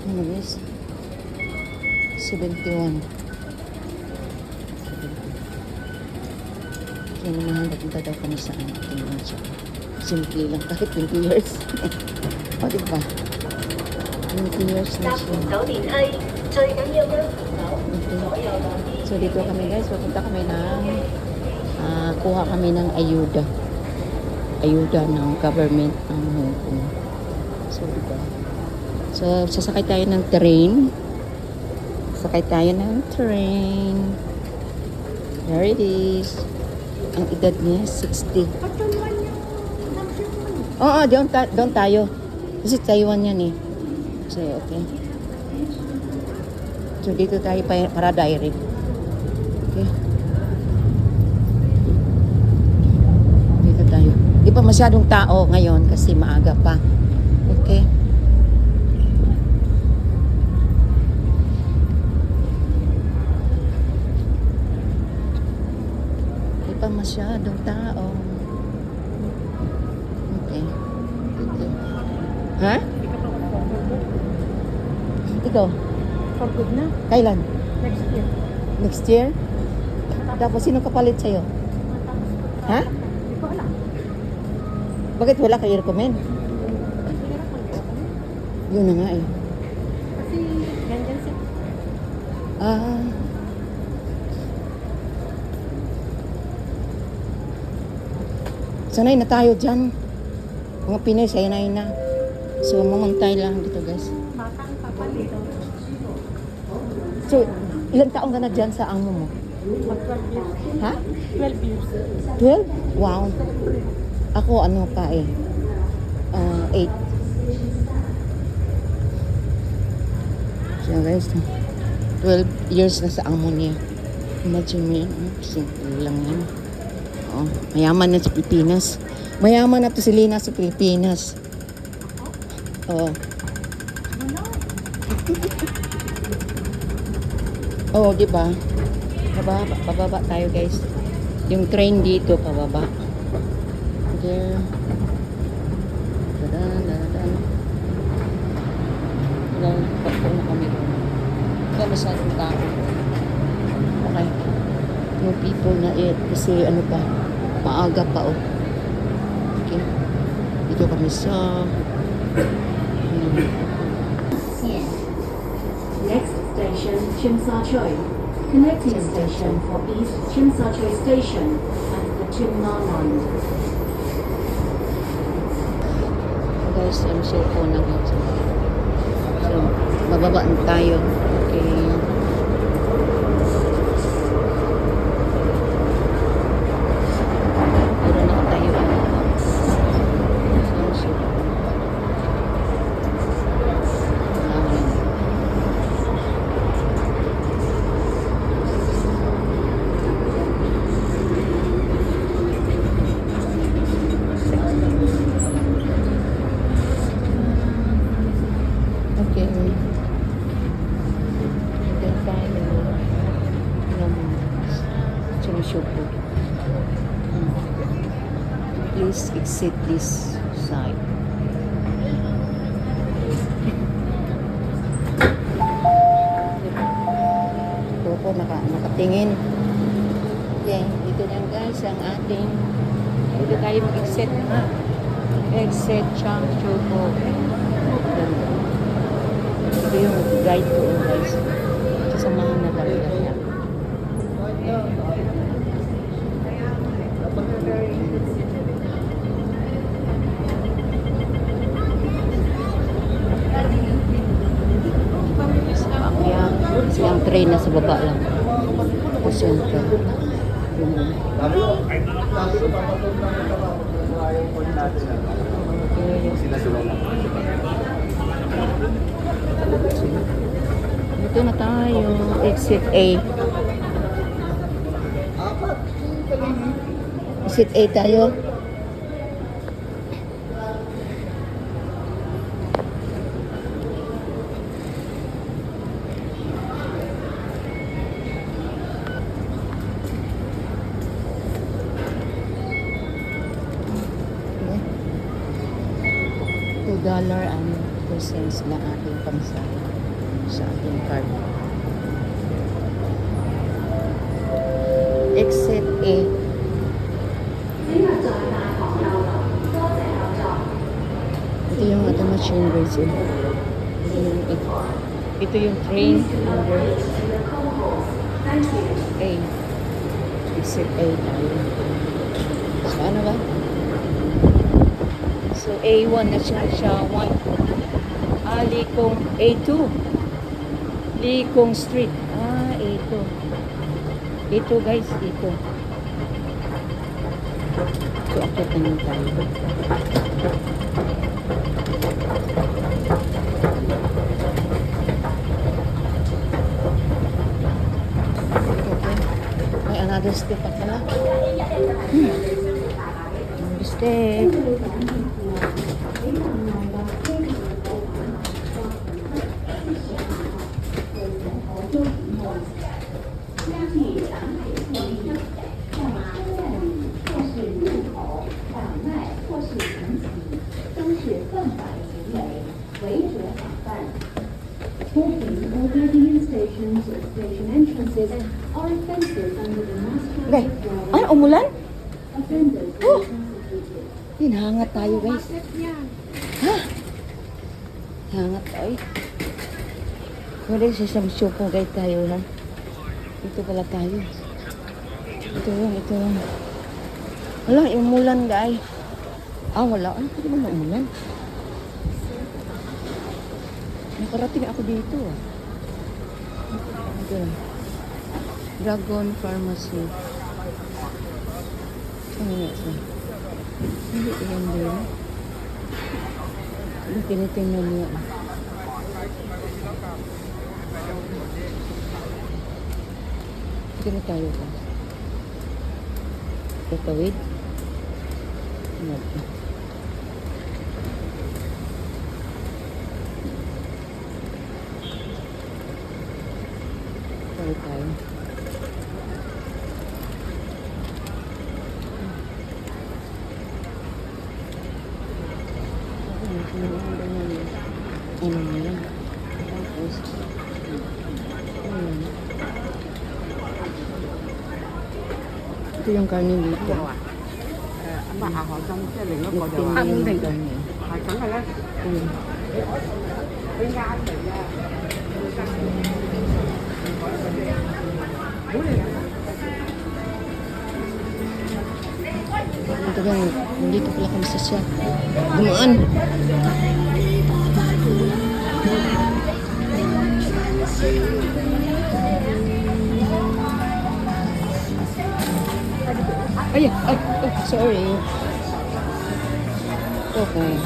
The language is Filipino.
Ano guys? 71. Kaya naman nagpunta daw kami sa ano. Tingnan siya. Simple lang kahit 20 years. O diba? 20 years na siya. Okay. So dito kami guys. Papunta kami ng kuha kami ng ayuda. Ayuda ng government ng Hong Kong. So diba? So sasakay tayo ng train. Sakay tayo ng train. There it is. Ang edad niya, 60. Oo, doon tayo. Kasi Taiwan yan eh. So, okay. So, dito tayo para direct. Okay. Dito tayo. Di pa masyadong tao ngayon kasi maaga pa. Okay. Masyadong tao. Okay. Ha? Ikaw? For good na. Kailan? Next year. Next year? Tapos sino kapalit sa'yo? Ha? Hindi ko alam. Bakit wala kayo recommend? Yun na nga eh. Kasi ganyan siya. Sanay na tayo dyan. Mga Pinay, sanay na. So, mamantay lang dito, guys. Bata ang papalit. So, ilang taong ka na dyan sa amo mo? Mag 12 years. Ha? 12 years. 12? Wow. Ako, ano pa eh. 8. So, guys, 12 years na sa amo niya. Imagine mo yan. Simple lang yan. Oh, mayaman na sa Pilipinas. Mayaman na to si Lina sa Pilipinas. Oo. Oo, di ba? Bababa tayo, guys. Yung train dito, pababa. There. Dadan. Pagpong na kami doon. Kaya masyadong tao. Okay. Yung people na kasi ano pa, maaga pa oh. Okay. Dito kami sa Next station, Tsim Sha Tsui. Connecting station for East Tsim Sha Tsui Station and the Tsim Ma Line. guys, yung cellphone na guys. So, bababa na tayo. Okay. Please exit this side. Ito po nakatingin. Okay, dito na guys ang ating dito tayo mag-exit na. Exit Changchu po. Ito yung guide ko guys. Sasamahan na talaga niya. Kasi ang train na sa baba lang. Pasensya. Dito na tayo. Exit A. Exit A tayo. $2 ang 2 cents na ating pangsahe. sa ating card. Exit A. Ito yung ating machine guys. Ito yung train number A. Exit A tayo. So ano ba? So A1 na siya 1. Likong A2. Likong Street. A2. A2 guys, A2. So akit naman tayo. May another step pa pala. Step. Walking or driving in stations or station entrances are offences under the Mass Okay. Transit Driving. Ano, umulan? Offenders Oh! will be prosecuted. Hinahangat tayo guys. Bakit yan? Ha? Hangat tayo. Wala sa samsyo po guys tayo ha. Dito pala tayo. Ito lang. Wala, umulan guys. Wala. Hindi naman umulan. Nakarating ako dito Ito. Dragon Pharmacy. Ano nga siya? Hindi yan din. Yung tinitingnan niya. Dito tayo pa. Tatawid. Ano ba? Tayo. Ano na yan? Tapos, ito yung karne dito. Họ trong cái liền nó còn Nagpili yung đều karne. họ chẳng phải là bên nga thì Ito ba, nandito pala kami sa siya. Dumaan. Sorry. Okay.